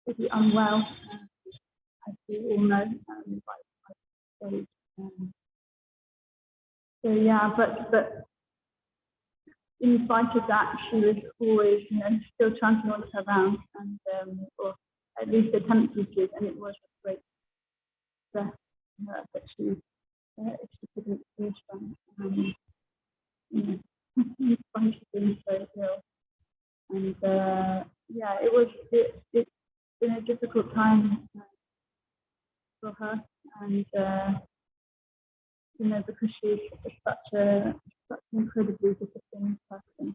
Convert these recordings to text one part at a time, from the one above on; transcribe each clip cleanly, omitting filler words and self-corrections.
pretty unwell, as we all know, by stage. So yeah, but in spite of that, she was always, still chanting all of her rounds, and or at least attempting to, and it was a great stress for her that she couldn't finish them. In spite of being so ill, and it's been a difficult time for her, and because she's such an incredibly disciplined person,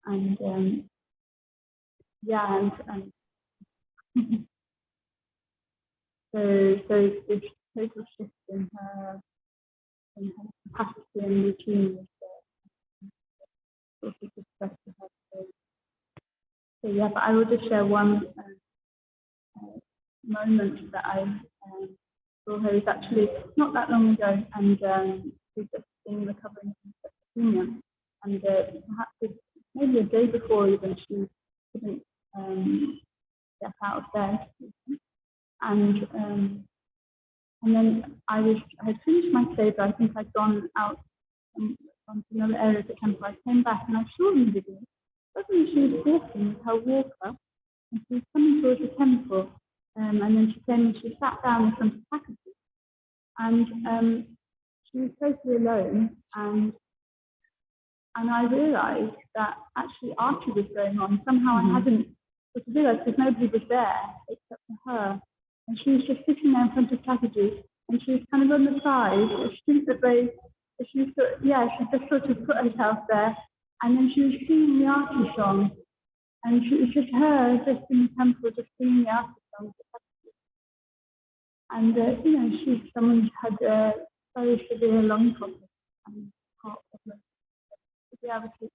and so this total shift in her capacity and routine was sort of distress to her. So yeah, but I will just share one moment that I saw her. It's actually not that long ago, and she's just been recovering from schizophrenia, and perhaps maybe a day before even she couldn't get out of bed, and then I had finished my seva. I think I'd gone out to another area of the temple. I came back and I saw in the video, suddenly she was walking with her walker, and she was coming towards the temple, and then she came and she sat down in front of Thakur, and she was totally alone, and I realised that actually aarti was going on. Somehow I hadn't realised because nobody was there except for her, and she was just sitting there in front of Thakurji, and she was kind of on the side. She just sort of put herself there, and then she was singing the aarti song, and it was just her just in the temple just singing the aarti song. And she's someone who had a very severe lung problem and heart problem. To be able to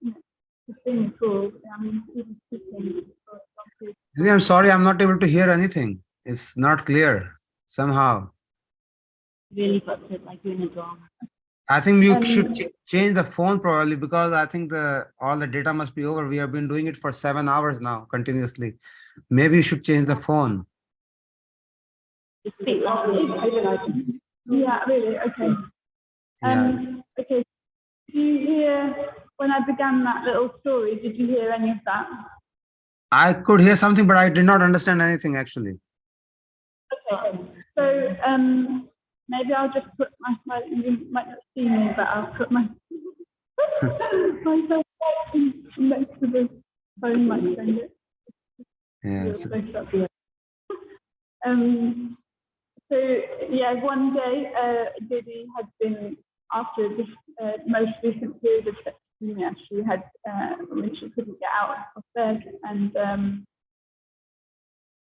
sing at all, even speaking for a long period. I'm sorry, I'm not able to hear anything. It's not clear somehow. Really got to like doing a drama. I think you should change the phone probably, because I think all the data must be over. We have been doing it for 7 hours now continuously. Maybe you should change the phone. Just speak loudly. Yeah, really. Okay. Okay. Did you hear when I began that little story? Did you hear any of that? I could hear something, but I did not understand anything actually. Okay. So maybe I'll just put my. You might not see me, but I'll put myself next to the phone mic. Yes. So yeah, one day Didi had been, after this most recent period of schizophrenia, she had when she couldn't get out of bed, and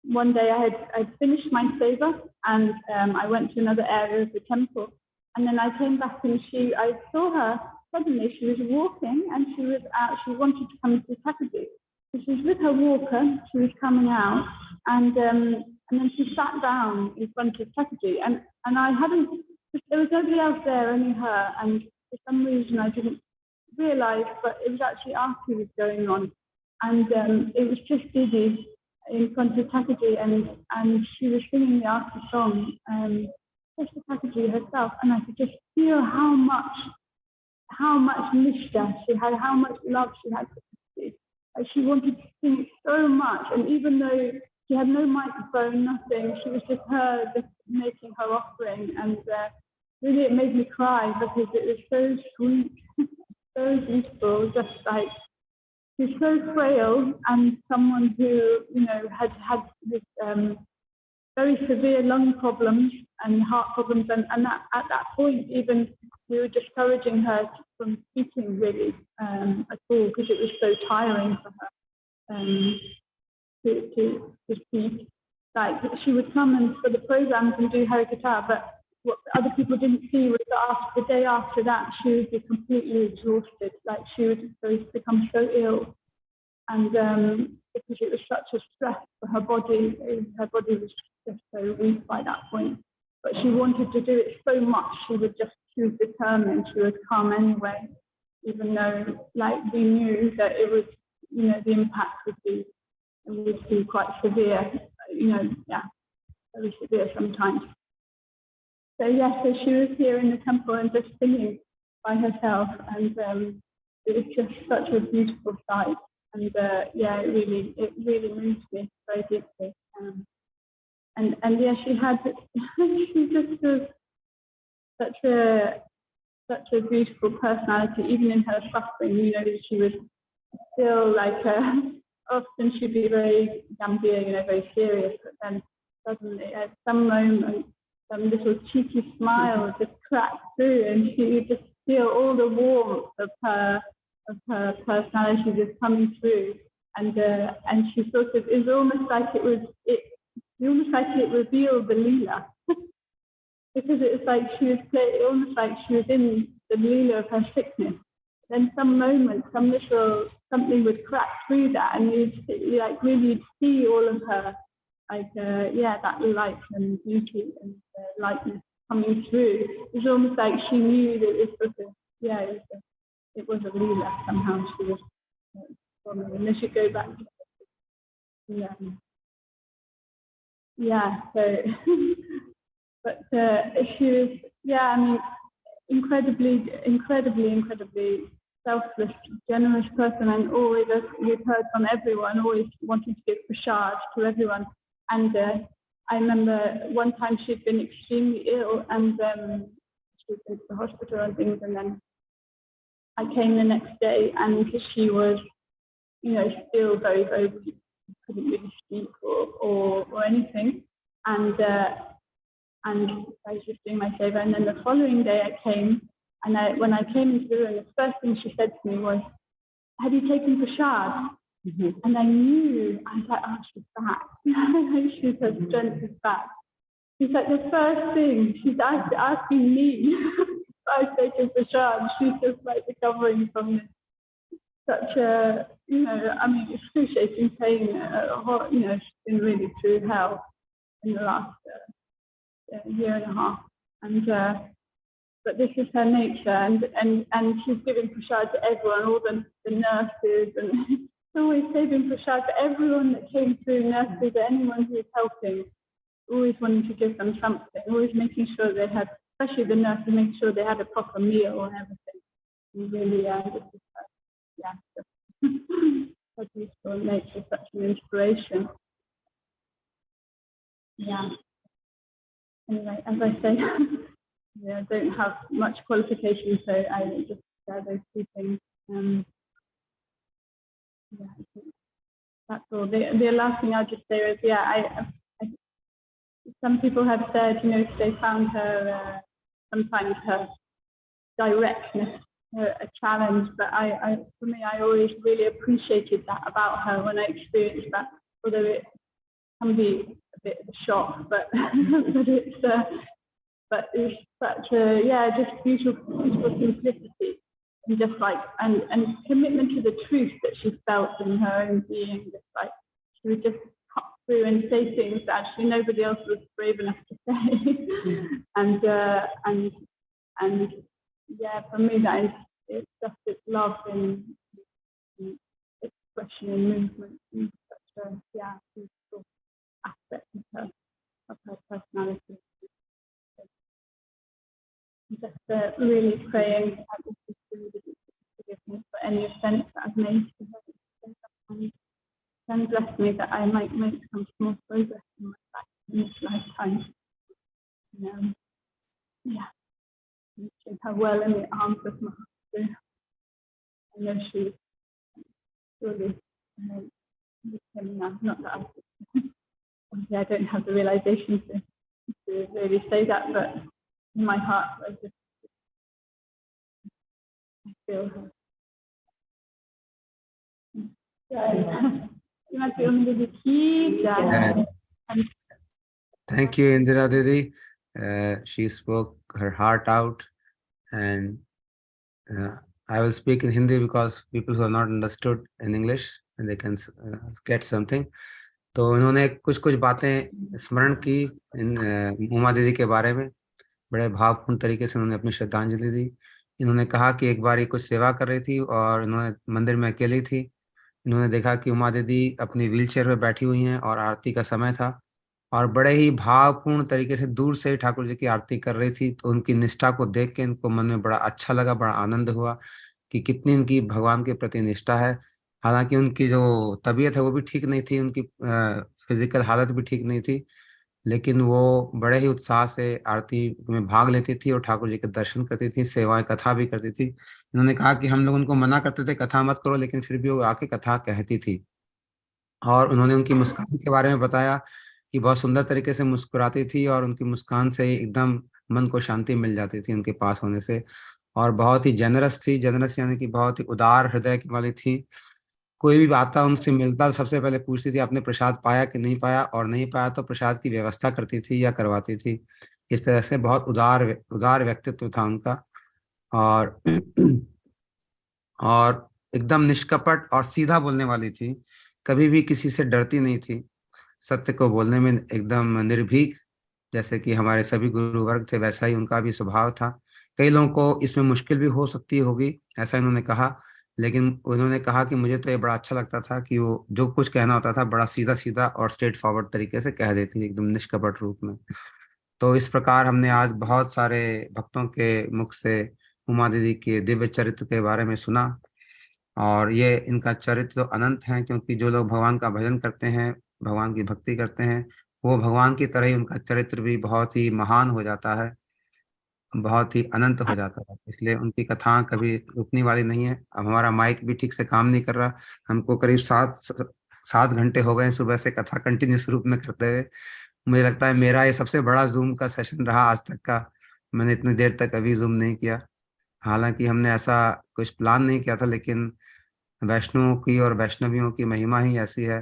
one day I'd finished my seva, and I went to another area of the temple, and then I came back and I saw her suddenly. She was walking, and she was out. She wanted to come to Thakurji. So she was with her walker. She was coming out, and then she sat down in front of Thakurji, and I hadn't. There was nobody else there, only her, and for some reason I didn't realise, but it was actually aarti was going on, and it was just Didi in front of Thakurji, and she was singing the aarti song, just to Thakurji herself, and I could just feel how much nishta she had, how much love she had for Thakurji. She wanted to sing so much, and even though she had no microphone, nothing, she was just her just making her offering, and really it made me cry because it was so sweet, so beautiful, just like she's so frail, and someone who had this very severe lung problems and heart problems, and at that point even we were discouraging her from speaking really at all, because it was so tiring for her to speak. Like, she would come and for the programs and do harikatha, but what other people didn't see was that the day after that she would be completely exhausted. Like, she would become so ill, and because it was such a stress for her body was just so weak by that point. But she wanted to do it so much. She was determined. She would come anyway, even though, like, we knew that it was, the impact would be would be quite severe, very severe sometimes. So yeah, so she was here in the temple and just singing by herself, and it was just such a beautiful sight. And it really moved me very deeply. And yeah, she just was such a beautiful personality, even in her suffering. She was still like often she'd be very gambling, very serious, but then suddenly at some moment, some little cheeky smile just cracked through, and she would just feel all the warmth of her personality just coming through, and she sort of, it was almost like it revealed the Leela, because it was like she was almost like she was in the Leela of her sickness. Then some moment, something would crack through that, and you'd see all of her, that light and beauty and lightness coming through. It was almost like she knew that it was a Leela somehow. She was forming, and then she'd go back to so but she was, incredibly selfless, generous person, and always, as we've heard from everyone, always wanting to give prashad to everyone. And I remember one time she'd been extremely ill, and she'd been to the hospital and things, and then I came the next day, and she was, still very, very weak, couldn't really speak or anything, and I was just doing my seva. And then the following day I came, and when I came into the room, the first thing she said to me was, "Have you taken prashad?" Mm-hmm. And I knew, I was like, oh, she's back. Her strength is back. She's like, the first thing, she's asking me if I've taken prashad. She's just like recovering from such a, excruciating pain. She's been really through hell in the last year and a half. And but this is her nature, and she's giving prashad to everyone, all the nurses, and always saving prashad for everyone that came through, nurses, anyone who was helping, always wanting to give them something, always making sure they had, especially the nurses, making sure they had a proper meal and everything. And really, her beautiful nature, such an inspiration. Yeah. Anyway, as I say, I don't have much qualification, so I just share those two things. I think that's all. The last thing I'll just say is, some people have said, they found her sometimes her directness a challenge, but for me, I always really appreciated that about her when I experienced that, although it can be a bit of a shock, but but it's such a just beautiful simplicity, and just like and commitment to the truth that she felt in her own being. Just like she would just cut through and say things that actually nobody else was brave enough to say. And for me, that is, it's just its love in expression and movement, and such a beautiful aspect of her personality. Just really praying that this is really forgive me for any offence that I've made to her, and bless me that I might make some small progress in my life in this lifetime. Reaching her well in the arms of Madhuri. I know she's surely with him now. Not that I don't have the realization to really say that, but in my heart, I feel her. Thank you, Indira Didi. She spoke her heart out, and I will speak in Hindi because people who are not understood in English and they can get something. तो इन्होंने कुछ बातें स्मरण की उमा दीदी के बारे में, बड़े भावपूर्ण तरीके से उन्होंने अपनी श्रद्धांजलि दी। इन्होंने कहा कि एक बार ये कुछ सेवा कर रही थी और इन्होंने मंदिर में अकेली थी, इन्होंने देखा कि उमा दीदी अपनी व्हीलचेयर में बैठी हुई हैं और आरती का समय था, और बड़े ही भावपूर्ण तरीके से दूर से ही ठाकुर जी की आरती कर रही थी। तो उनकी निष्ठा को देख के इनको मन में बड़ा अच्छा लगा, बड़ा आनंद हुआ कि कितनी इनकी भगवान के प्रति निष्ठा है। हालांकि उनकी जो तबीयत है वो भी ठीक नहीं थी, उनकी फिजिकल हालत भी ठीक नहीं थी, लेकिन वो बड़े ही उत्साह से आरती में भाग लेती थी और ठाकुर जी के दर्शन करती थी, सेवाएं कथा भी करती थी। इन्होंने कहा कि हम लोग उनको मना करते थे कथा मत करो, लेकिन फिर भी वो आके कथा कहती थी। और उन्होंने उनकी मुस्कान के बारे में बताया कि बहुत सुंदर तरीके से मुस्कुराती थी और उनकी मुस्कान से एकदम मन को शांति मिल जाती थी उनके पास होने से। और बहुत ही जेनरस थी, जेनरस यानी कि बहुत ही उदार हृदय की वाली थी। कोई भी आता उनसे मिलता तो सबसे पहले पूछती थी आपने प्रसाद पाया कि नहीं पाया, और नहीं पाया तो प्रसाद की व्यवस्था करती थी या करवाती थी। इस तरह से बहुत उदार उदार व्यक्तित्व था उनका। और और एकदम निष्कपट और सीधा बोलने वाली थी, कभी भी किसी से डरती नहीं थी, सत्य को बोलने में एकदम निर्भीक। जैसे कि हमारे सभी गुरु वर्ग थे वैसा ही उनका भी स्वभाव था। कई लोगों को इसमें मुश्किल भी हो सकती होगी, ऐसा इन्होंने कहा, लेकिन उन्होंने कहा कि मुझे तो ये बड़ा अच्छा लगता था कि वो जो कुछ कहना होता था बड़ा सीधा सीधा और स्ट्रेट फॉरवर्ड तरीके से कह देती थी, एकदम निष्कपट रूप में। तो इस प्रकार हमने आज बहुत सारे भक्तों के मुख से उमा दीदी के दिव्य चरित्र के बारे में सुना। और ये इनका चरित्र तो अनंत है, क्योंकि जो लोग भगवान का भजन करते हैं, भगवान की भक्ति करते हैं, वो भगवान की तरह ही उनका चरित्र भी बहुत ही महान हो जाता है, बहुत ही अनंत हो जाता है। इसलिए उनकी कथाएं कभी रुकने वाली नहीं है। अब हमारा माइक भी ठीक से काम नहीं कर रहा, हमको करीब 7 घंटे हो गए हैं सुबह से कथा कंटिन्यूस रूप में करते हुए। मुझे लगता है मेरा ये सबसे बड़ा जूम का सेशन रहा आज तक का। मैंने इतनी देर तक अभी जूम नहीं किया। हालांकि हमने ऐसा कुछ प्लान नहीं किया था, लेकिन वैष्णवों की और वैष्णवियों की महिमा ही ऐसी है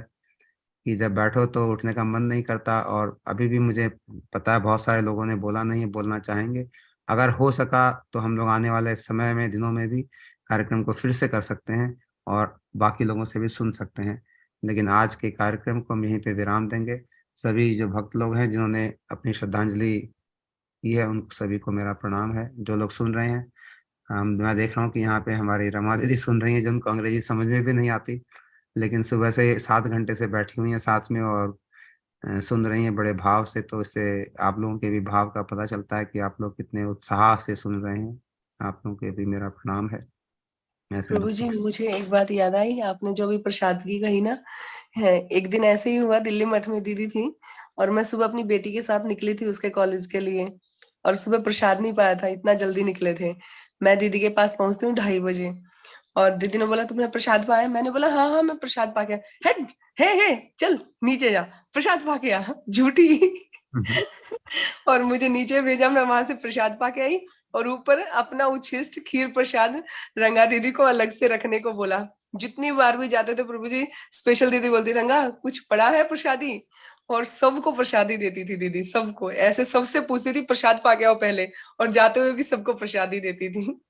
कि जब बैठो तो उठने का मन नहीं करता। और अभी भी मुझे पता है बहुत सारे लोगों ने बोला नहीं, बोलना चाहेंगे। अगर हो सका तो हम लोग आने वाले समय में, दिनों में भी कार्यक्रम को फिर से कर सकते हैं और बाकी लोगों से भी सुन सकते हैं। लेकिन आज के कार्यक्रम को हम यहीं पे विराम देंगे। सभी जो भक्त लोग हैं जिन्होंने अपनी श्रद्धांजलि की है, उन सभी को मेरा प्रणाम है। जो लोग सुन रहे हैं, मैं देख रहा हूँ कि यहाँ पे हमारी रमा दीदी सुन रही है, जिनको अंग्रेजी समझ में भी नहीं आती, लेकिन सुबह से 7 घंटे से बैठी हुई हैं साथ में और सुन रही हैं बड़े भाव से। तो इससे आप लोगों के भी भाव का पता चलता है कि आप लोग कितने उत्साह से सुन रहे हैं। आप लोगों के भी मेरा प्रणाम है। मैं ऐसे प्रभु जी, भक्तों मुझे एक बात याद आई, आपने जो भी प्रसाद की कही ना, है एक दिन ऐसे ही हुआ, दिल्ली मठ में दीदी थी और मैं सुबह अपनी बेटी के साथ निकली थी उसके कॉलेज के लिए, और सुबह प्रसाद नहीं पाया था, इतना जल्दी निकले थे। मैं दीदी के पास पहुंचती हूँ 2:30 बजे, और दीदी ने बोला तुमने प्रसाद पाया? मैंने बोला हाँ हाँ मैं प्रसाद पा गया। हेड, हे चल नीचे जा, प्रसाद पा के आ। झूठी। हम्म। और मुझे नीचे भेजा, मैं वहां से प्रसाद पा के आई, और ऊपर अपना उच्छिष्ट खीर प्रसाद रंगा दीदी को अलग से रखने को बोला। जितनी बार भी जाते थे प्रभु जी, स्पेशल दीदी बोलती रंगा कुछ पड़ा है प्रसादी, और सबको प्रसादी देती थी दीदी, सबको ऐसे सबसे पूछती थी प्रसाद पा के आओ पहले, और जाते हुए भी सबको प्रसादी देती थी।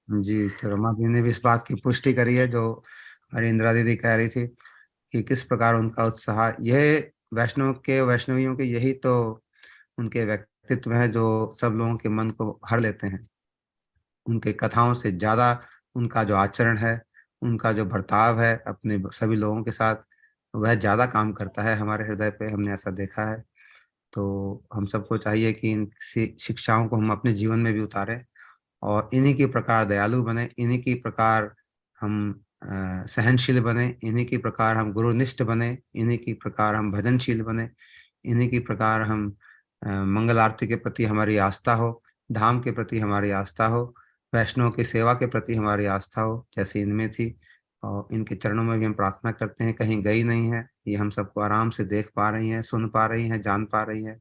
जी, तो रमा जी ने भी इस बात की पुष्टि करी है जो हमारी इंदिरा दीदी कह रही थी कि किस प्रकार उनका उत्साह, यह वैष्णव के वैष्णवियों के यही तो उनके व्यक्तित्व है जो सब लोगों के मन को हर लेते हैं। उनके कथाओं से ज्यादा उनका जो आचरण है, उनका जो बर्ताव है अपने सभी लोगों के साथ, वह ज्यादा काम करता है हमारे हृदय पे। हमने ऐसा देखा है। तो हम सबको चाहिए कि इन शिक्षाओं को हम अपने जीवन में भी उतारें और इन्हीं के प्रकार दयालु बने, इन्हीं की प्रकार हम सहनशील बने, इन्हीं की प्रकार हम गुरुनिष्ठ बने, इन्हीं की प्रकार हम भजनशील बने, इन्हीं की प्रकार हम मंगल आरती के प्रति हमारी आस्था हो, धाम के प्रति हमारी आस्था हो, वैष्णव की सेवा के प्रति हमारी आस्था हो जैसे इनमें थी। और इनके चरणों में भी हम प्रार्थना करते हैं, कहीं गई नहीं है, ये हम सबको आराम से देख पा रही हैं, सुन पा रही हैं, जान पा रही हैं।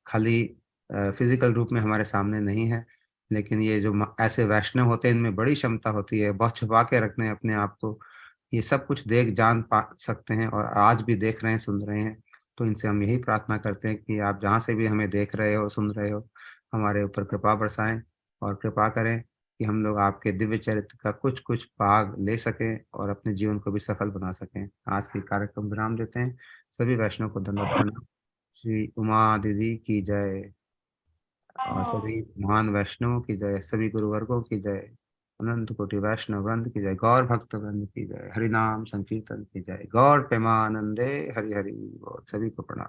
खाली फिजिकल रूप में हमारे सामने नहीं है, लेकिन ये जो ऐसे वैष्णव होते हैं इनमें बड़ी क्षमता होती है, बहुत छुपा के रखते हैं अपने आप को। ये सब कुछ देख जान पा सकते हैं और आज भी देख रहे हैं, सुन रहे हैं। तो इनसे हम यही प्रार्थना करते हैं कि आप जहाँ से भी हमें देख रहे हो, सुन रहे हो, हमारे ऊपर कृपा बरसाएं और कृपा करें कि हम लोग आपके दिव्य चरित्र का कुछ कुछ भाग ले सकें और अपने जीवन को भी सफल बना सकें। आज के कार्यक्रम विराम देते हैं। सभी वैष्णव को दंडवत प्रणाम। श्री उमा दीदी की जय और सभी महान वैष्णवों की जय, सभी गुरुवर्गों की जय। अनंत कोटि वैष्णव वृंद की जय, गौर भक्त वृंद की जय, हरि नाम संकीर्तन की जय, गौर प्रेमानंदे हरि हरि बोल। सभी को प्रणाम।